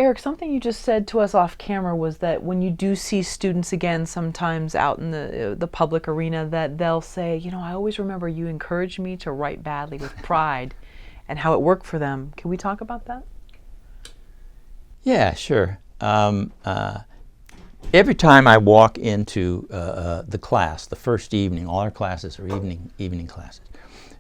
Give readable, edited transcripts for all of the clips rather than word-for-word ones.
Eric, something you just said to us off camera was that when you do see students again, sometimes out in the public arena, that they'll say, you know, I always remember you encouraged me to write badly with pride, and how it worked for them. Can we talk about that? Yeah, sure. Every time I walk into the class, the first evening, all our classes are evening classes,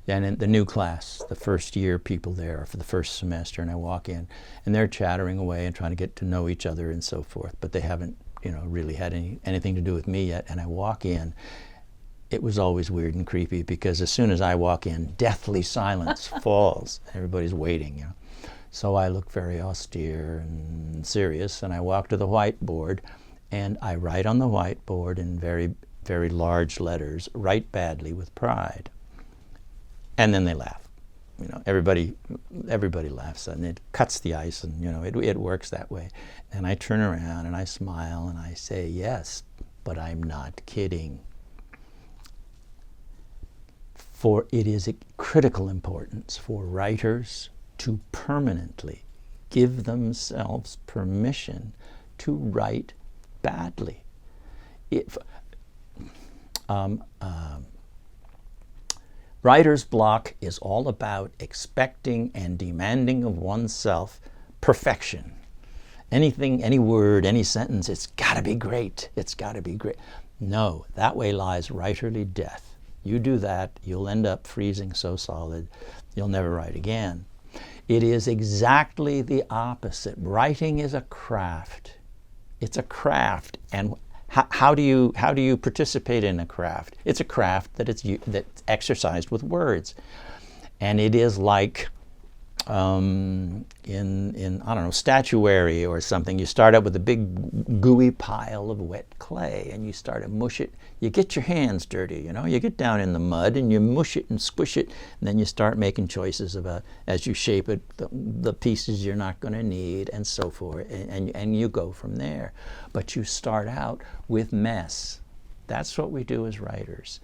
and in the new class, the first year people there for the first semester, and I walk in, and they're chattering away and trying to get to know each other and so forth, but they haven't, you know, really had anything to do with me yet. And I walk in. It was always weird and creepy because as soon as I walk in, deathly silence falls. Everybody's waiting, you know. So I look very austere and serious, and I walk to the whiteboard, and I write on the whiteboard in very, very large letters, "Write badly with pride." And then they laugh. You know, everybody laughs, and it cuts the ice, and you know, it works that way. And I turn around and I smile and I say, yes, but I'm not kidding. For it is a critical importance for writers to permanently give themselves permission to write badly. If writer's block is all about expecting and demanding of oneself perfection. Anything, any word, any sentence, it's got to be great. It's got to be great. No, that way lies writerly death. You do that, you'll end up freezing so solid, you'll never write again. It is exactly the opposite. Writing is a craft. It's a craft, and how do you participate in a craft? It's a craft that's exercised with words, and it is like in I don't know, statuary or something. You start out with a big gooey pile of wet clay, and you start to mush it. You get your hands dirty, you know. You get down in the mud and you mush it and squish it, and then you start making choices about, as you shape it, the pieces you're not going to need, and so forth, and you go from there. But you start out with mess. That's what we do as writers.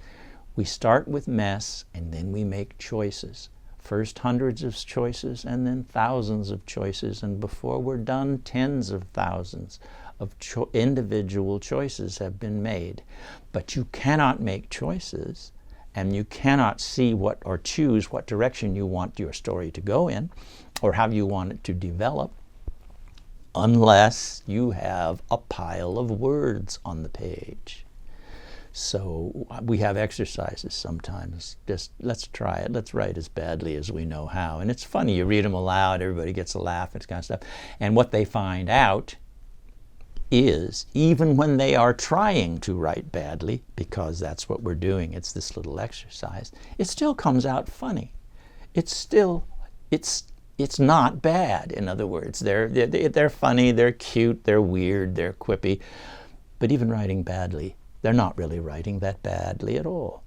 We start with mess, and then we make choices. First hundreds of choices, and then thousands of choices, and before we're done, tens of thousands of individual choices have been made. But you cannot make choices, and you cannot see what or choose what direction you want your story to go in, or how you want it to develop, unless you have a pile of words on the page. So we have exercises sometimes. Just let's try it. Let's write as badly as we know how. And it's funny, you read them aloud, everybody gets a laugh, and kind of stuff. And what they find out is, even when they are trying to write badly, because that's what we're doing, it's this little exercise, it still comes out funny. It's not bad, in other words. They're funny, they're cute, they're weird, they're quippy. But even writing badly, they're not really writing that badly at all.